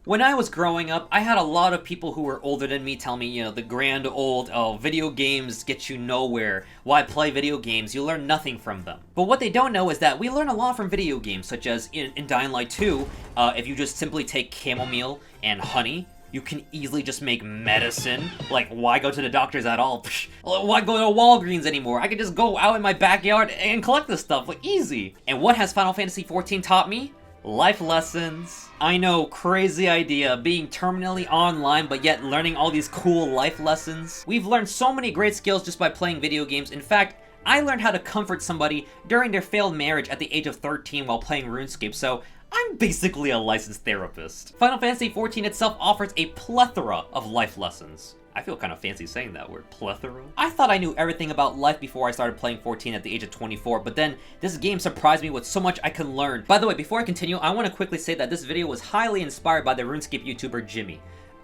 When I was growing up, I had a lot of people who were older than me tell me, you know, the grand old, oh, video games get you nowhere. Why play video games? You learn nothing from them. But what they don't know is that we learn a lot from video games, such as in Dying Light 2, if you just simply take chamomile and honey, you can easily just make medicine. Like, why go to the doctors at all? Why go to Walgreens anymore? I could just go out in my backyard and collect this stuff, like, easy. And what has Final Fantasy XIV taught me? Life lessons. I know, crazy idea, being terminally online but yet learning all these cool life lessons. We've learned so many great skills just by playing video games. In fact, I learned how to comfort somebody during their failed marriage at the age of 13 while playing RuneScape, so I'm basically a licensed therapist. Final Fantasy XIV itself offers a plethora of life lessons. I feel kind of fancy saying that word, plethora. I thought I knew everything about life before I started playing 14 at the age of 24, but then this game surprised me with so much I can learn. By the way, before I continue, I want to quickly say that this video was highly inspired by the RuneScape YouTuber Jimmy.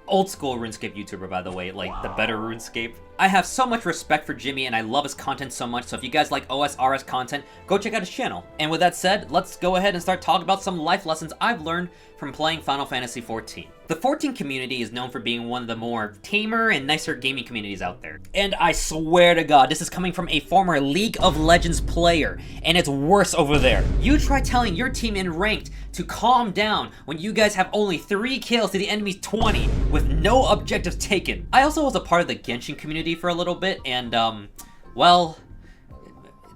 Old school RuneScape YouTuber, by the way, like the better RuneScape. I have so much respect for Jimmy and I love his content so much, so if you guys like OSRS content, go check out his channel. And with that said, let's go ahead and start talking about some life lessons I've learned from playing Final Fantasy XIV. The 14 community is known for being one of the more tamer and nicer gaming communities out there. And I swear to God, this is coming from a former League of Legends player, and it's worse over there. You try telling your team in ranked to calm down when you guys have only 3 kills to the enemy's 20 with no objectives taken. I also was a part of the Genshin community for a little bit, and well,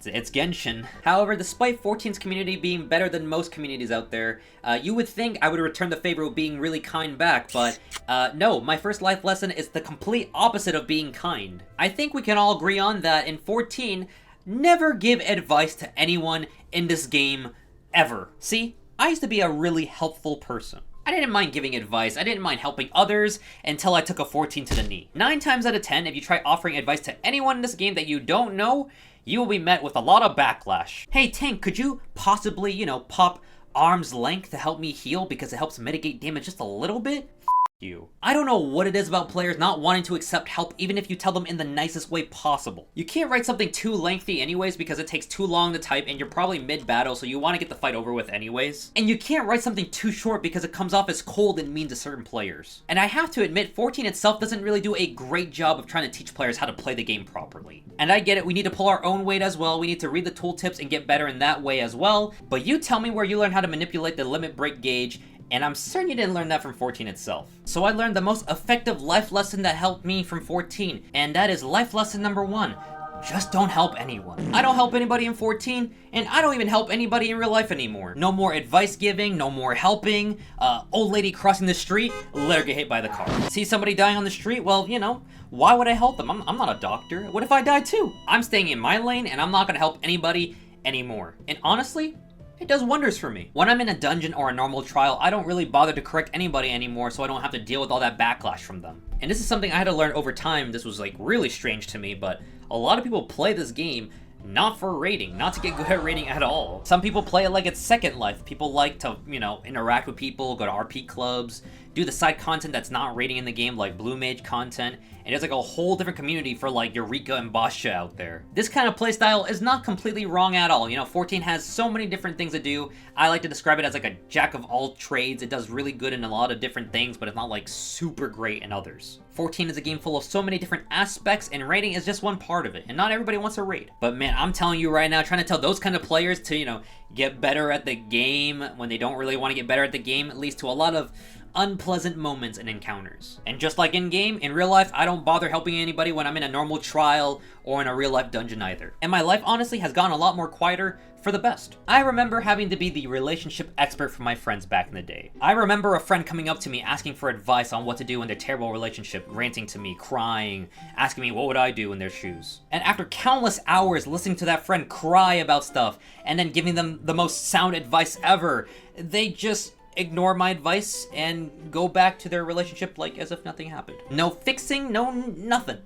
it's Genshin. However, despite 14's community being better than most communities out there, you would think I would return the favor of being really kind back, but no, my first life lesson is the complete opposite of being kind. I think we can all agree on that in 14, never give advice to anyone in this game, ever. See, I used to be a really helpful person. I didn't mind giving advice, I didn't mind helping others, until I took a 14 to the knee. 9 times out of 10, if you try offering advice to anyone in this game that you don't know, you will be met with a lot of backlash. Hey Tank, could you possibly, you know, pop arm's length to help me heal because it helps mitigate damage just a little bit? You. I don't know what it is about players not wanting to accept help even if you tell them in the nicest way possible. You can't write something too lengthy anyways because it takes too long to type and you're probably mid-battle so you want to get the fight over with anyways. And you can't write something too short because it comes off as cold and mean to certain players. And I have to admit, 14 itself doesn't really do a great job of trying to teach players how to play the game properly. And I get it, we need to pull our own weight as well, we need to read the tooltips and get better in that way as well, but you tell me where you learn how to manipulate the limit break gauge, and I'm certain you didn't learn that from 14 itself. So I learned the most effective life lesson that helped me from 14, and that is life lesson number 1. Just don't help anyone. I don't help anybody in 14, and I don't even help anybody in real life anymore. No more advice giving, no more helping. Old lady crossing the street, let her get hit by the car. See somebody dying on the street? Well, you know, why would I help them? I'm not a doctor. What if I die too? I'm staying in my lane, and I'm not gonna help anybody anymore. And honestly, it does wonders for me. When I'm in a dungeon or a normal trial, I don't really bother to correct anybody anymore so I don't have to deal with all that backlash from them. And this is something I had to learn over time. This was like really strange to me, but a lot of people play this game not for raiding, not to get good at raiding at all. Some people play it like it's Second Life. People like to, you know, interact with people, go to RP clubs, do the side content that's not raiding in the game, like Blue Mage content, and there's like a whole different community for like Eureka and Basha out there. This kind of playstyle is not completely wrong at all. You know, 14 has so many different things to do. I like to describe it as like a jack of all trades. It does really good in a lot of different things, but it's not like super great in others. 14 is a game full of so many different aspects, and raiding is just one part of it, and not everybody wants to raid. But man, I'm telling you right now, trying to tell those kind of players to, you know, get better at the game when they don't really want to get better at the game, it leads to a lot of unpleasant moments and encounters. And just like in-game, in real life, I don't bother helping anybody when I'm in a normal trial or in a real-life dungeon either. And my life, honestly, has gotten a lot more quieter for the best. I remember having to be the relationship expert for my friends back in the day. I remember a friend coming up to me asking for advice on what to do in their terrible relationship, ranting to me, crying, asking me what would I do in their shoes. And after countless hours listening to that friend cry about stuff and then giving them the most sound advice ever, they just ignore my advice and go back to their relationship like as if nothing happened. No fixing, no nothing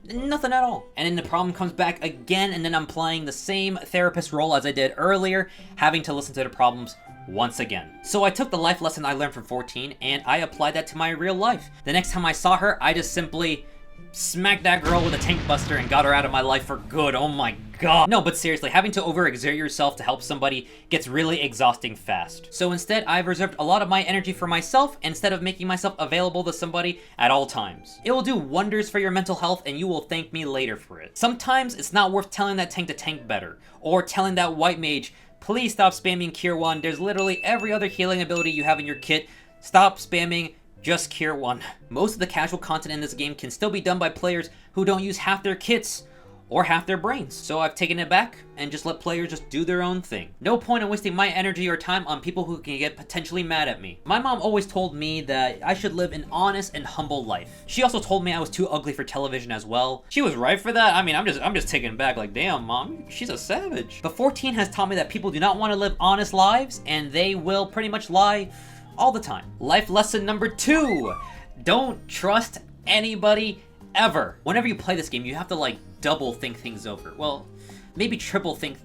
at all. And then the problem comes back again, and then I'm playing the same therapist role as I did earlier, having to listen to the problems once again. So I took the life lesson I learned from 14 and I applied that to my real life. The next time I saw her, I just simply smacked that girl with a tank buster and got her out of my life for good. Oh my god. No, but seriously, having to overexert yourself to help somebody gets really exhausting fast. So instead, I've reserved a lot of my energy for myself instead of making myself available to somebody at all times. It will do wonders for your mental health and you will thank me later for it. Sometimes it's not worth telling that tank to tank better, or telling that white mage, please stop spamming Cure 1. There's literally every other healing ability you have in your kit. Stop spamming just Cure 1. Most of the casual content in this game can still be done by players who don't use half their kits or half their brains. So I've taken it back and just let players just do their own thing. No point in wasting my energy or time on people who can get potentially mad at me. My mom always told me that I should live an honest and humble life. She also told me I was too ugly for television as well. She was right for that. I mean, I'm just taken back like, damn, mom, she's a savage. But 14 has taught me that people do not want to live honest lives, and they will pretty much lie all the time. Life lesson number 2, don't trust anybody ever. Whenever you play this game, you have to like double think things over. Well, maybe triple think,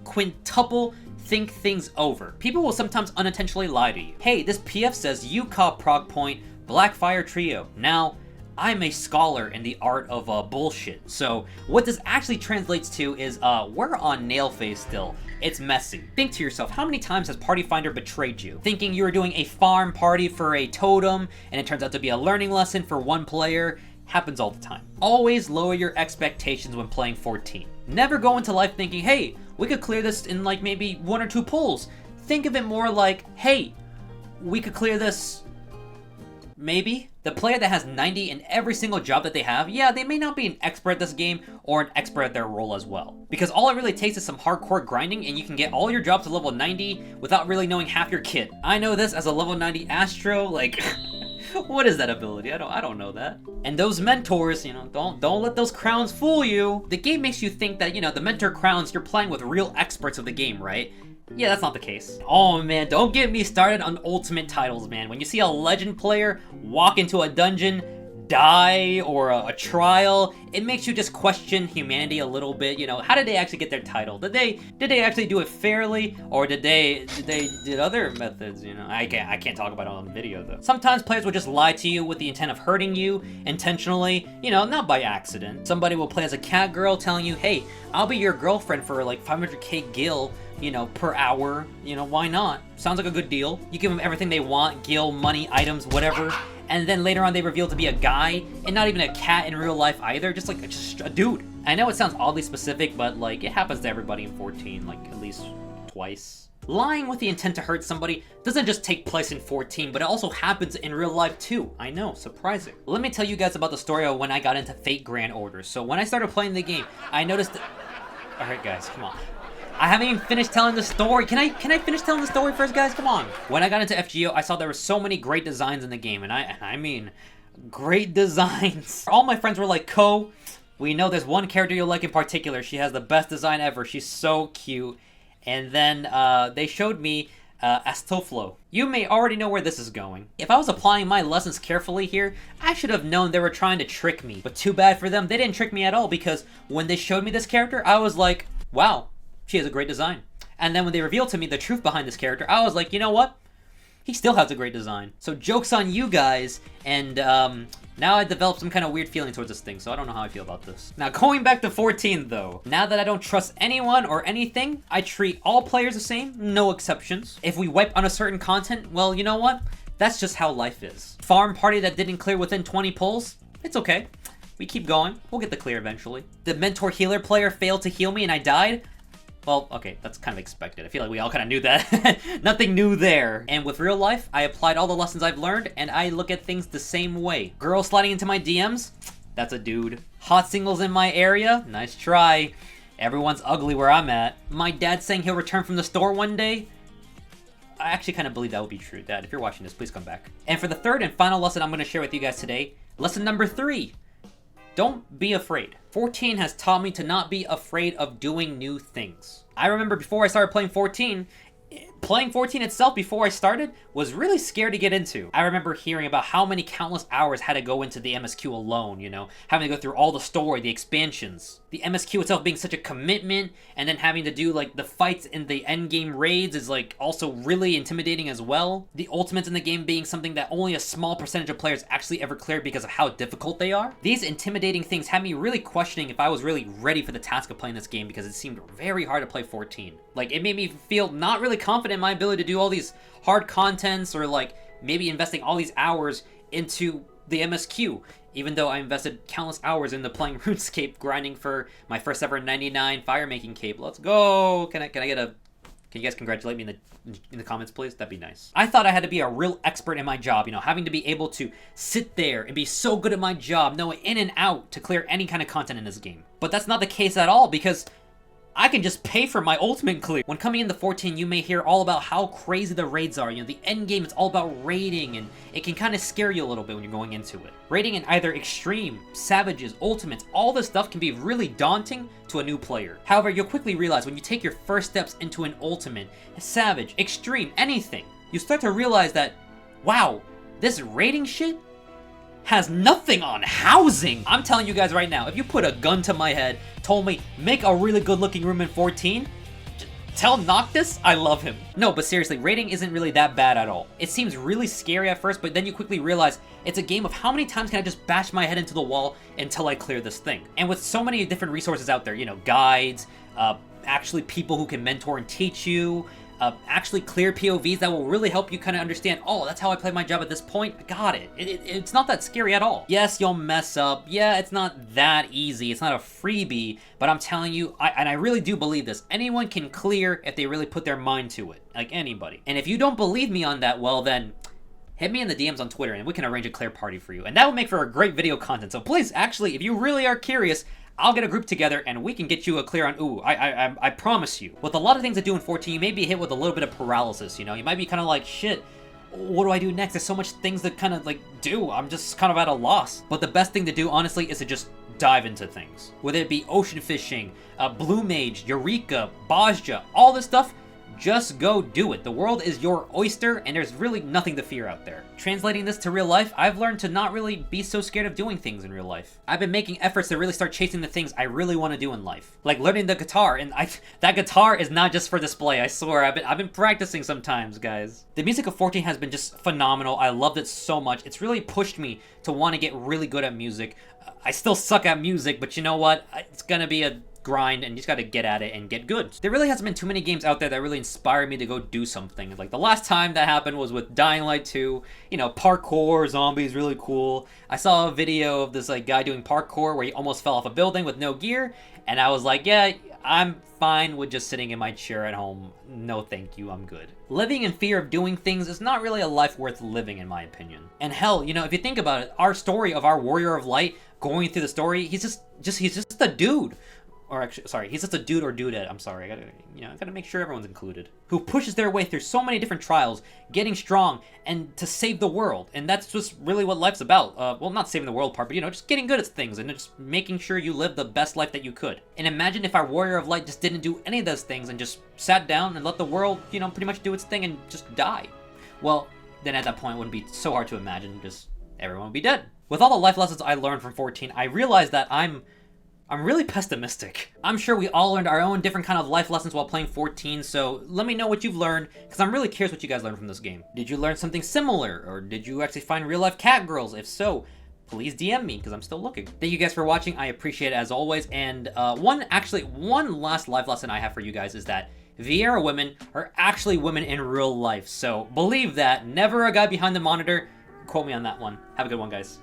quintuple think things over. People will sometimes unintentionally lie to you. Hey, this PF says you caught Prog Point, Blackfire Trio. Now, I'm a scholar in the art of bullshit. So what this actually translates to is we're on nail phase still. It's messy. Think to yourself, how many times has Party Finder betrayed you? Thinking you were doing a farm party for a totem and it turns out to be a learning lesson for one player. Happens all the time. Always lower your expectations when playing 14. Never go into life thinking, hey, we could clear this in like maybe 1 or 2 pulls. Think of it more like, hey, we could clear this maybe. The player that has 90 in every single job that they have, yeah, they may not be an expert at this game or an expert at their role as well. Because all it really takes is some hardcore grinding and you can get all your jobs to level 90 without really knowing half your kit. I know this as a level 90 Astro, like, what is that ability? I don't know that. And those mentors, you know, don't let those crowns fool you. The game makes you think that, you know, the mentor crowns, you're playing with real experts of the game, right? Yeah, that's not the case. Oh man, don't get me started on ultimate titles, man. When you see a legend player walk into a dungeon, die, or a trial, it makes you just question humanity a little bit. You know, how did they actually get their title? Did they actually do it fairly, or did other methods? You know, I can't talk about it on video though. Sometimes players will just lie to you with the intent of hurting you intentionally. You know, not by accident. Somebody will play as a cat girl, telling you, hey, I'll be your girlfriend for like 500k gil. You know, per hour. You know, why not? Sounds like a good deal. You give them everything they want, gil, money, items, whatever. And then later on they reveal to be a guy, and not even a cat in real life either, just a dude. I know it sounds oddly specific, but like, it happens to everybody in 14, like at least twice. Lying with the intent to hurt somebody doesn't just take place in 14, but it also happens in real life too. I know, surprising. Let me tell you guys about the story of when I got into Fate Grand Orders. So when I started playing the game, I noticed that... Alright guys, come on. I haven't even finished telling the story. Can I finish telling the story first, guys? Come on. When I got into FGO, I saw there were so many great designs in the game, and I mean, great designs. All my friends were like, Ko, we know there's one character you'll like in particular. She has the best design ever. She's so cute. And then they showed me Astoflo. You may already know where this is going. If I was applying my lessons carefully here, I should have known they were trying to trick me. But too bad for them, they didn't trick me at all, because when they showed me this character, I was like, wow. She has a great design. And then when they revealed to me the truth behind this character, I was like, you know what? He still has a great design. So joke's on you guys, and now I developed some kind of weird feeling towards this thing, so I don't know how I feel about this. Now, going back to 14, though. Now that I don't trust anyone or anything, I treat all players the same, no exceptions. If we wipe on a certain content, well, you know what? That's just how life is. Farm party that didn't clear within 20 pulls, it's okay. We keep going. We'll get the clear eventually. The mentor healer player failed to heal me and I died. Well, okay, that's kind of expected. I feel like we all kind of knew that. Nothing new there. And with real life, I applied all the lessons I've learned, and I look at things the same way. Girl sliding into my DMs? That's a dude. Hot singles in my area? Nice try. Everyone's ugly where I'm at. My dad saying he'll return from the store one day? I actually kind of believe that would be true. Dad, if you're watching this, please come back. And for the third and final lesson I'm going to share with you guys today, lesson number 3. Don't be afraid. 14 has taught me to not be afraid of doing new things. I remember before I started playing 14, Playing 14 itself before I started was really scary to get into. I remember hearing about how many countless hours had to go into the MSQ alone, you know, having to go through all the story, the expansions, the MSQ itself being such a commitment, and then having to do like the fights in the endgame raids is like also really intimidating as well. The ultimates in the game being something that only a small percentage of players actually ever clear because of how difficult they are. These intimidating things had me really questioning if I was really ready for the task of playing this game because it seemed very hard to play 14. Like, it made me feel not really confident in my ability to do all these hard contents or like maybe investing all these hours into the MSQ, even though I invested countless hours into playing RuneScape, grinding for my first ever 99 fire making cape. Let's go! Can you guys congratulate me in the comments, please? That'd be nice. I thought I had to be a real expert in my job, you know, having to be able to sit there and be so good at my job, knowing in and out to clear any kind of content in this game. But that's not the case at all, because I can just pay for my ultimate clear. When coming into 14, you may hear all about how crazy the raids are. You know, the end game is all about raiding, and it can kind of scare you a little bit when you're going into it. Raiding in either extreme, savages, ultimates, all this stuff can be really daunting to a new player. However, you'll quickly realize when you take your first steps into an ultimate, a savage, extreme, anything, you start to realize that, wow, this raiding shit has nothing on housing. I'm telling you guys right now, if you put a gun to my head, told me, make a really good looking room in 14, tell Noctis I love him. No, but seriously, raiding isn't really that bad at all. It seems really scary at first, but then you quickly realize it's a game of how many times can I just bash my head into the wall until I clear this thing. And with so many different resources out there, you know, guides, actually people who can mentor and teach you, actually clear POVs that will really help you kind of understand, oh, that's how I play my job at this point. I got it. It's not that scary at all. Yes, you'll mess up. Yeah, it's not that easy. It's not a freebie, but I'm telling you, and I really do believe this, anyone can clear if they really put their mind to it. Like anybody. And if you don't believe me on that, well then, hit me in the DMs on Twitter and we can arrange a clear party for you. And that will make for a great video content. So please, actually, if you really are curious, I'll get a group together and we can get you a clear on ooh. I promise you. With a lot of things to do in 14, you may be hit with a little bit of paralysis, you know? You might be kind of like, shit, what do I do next? There's so much things to kind of like do. I'm just kind of at a loss. But the best thing to do, honestly, is to just dive into things. Whether it be ocean fishing, Blue Mage, Eureka, Bajja, all this stuff, just go do it. The world is your oyster, and there's really nothing to fear out there. Translating this to real life, I've learned to not really be so scared of doing things in real life. I've been making efforts to really start chasing the things I really want to do in life. Like learning the guitar, and that guitar is not just for display, I swear. I've been practicing sometimes, guys. The music of 14 has been just phenomenal. I loved it so much. It's really pushed me to want to get really good at music. I still suck at music, but you know what? It's gonna be a grind, and you just gotta get at it and get good. There really hasn't been too many games out there that really inspired me to go do something. Like the last time that happened was with Dying Light 2. You know, parkour, zombies, really cool. I saw a video of this like guy doing parkour where he almost fell off a building with no gear, and I was like, yeah, I'm fine with just sitting in my chair at home. No thank you, I'm good. Living in fear of doing things is not really a life worth living, in my opinion. And hell, you know, if you think about it, our story of our Warrior of Light going through the story, he's just a dude. Or actually, sorry, he's just a dude or dudette. I'm sorry, I gotta make sure everyone's included. Who pushes their way through so many different trials, getting strong, and to save the world. And that's just really what life's about. Well, not saving the world part, but you know, just getting good at things and just making sure you live the best life that you could. And imagine if our Warrior of Light just didn't do any of those things and just sat down and let the world, you know, pretty much do its thing and just die. Well, then at that point it wouldn't be so hard to imagine, just everyone would be dead. With all the life lessons I learned from 14, I realized that I'm really pessimistic. I'm sure we all learned our own different kind of life lessons while playing 14, so let me know what you've learned, because I'm really curious what you guys learned from this game. Did you learn something similar, or did you actually find real-life cat girls? If so, please DM me, because I'm still looking. Thank you guys for watching, I appreciate it as always, and one last life lesson I have for you guys is that Viera women are actually women in real life, so believe that. Never a guy behind the monitor. Quote me on that one. Have a good one, guys.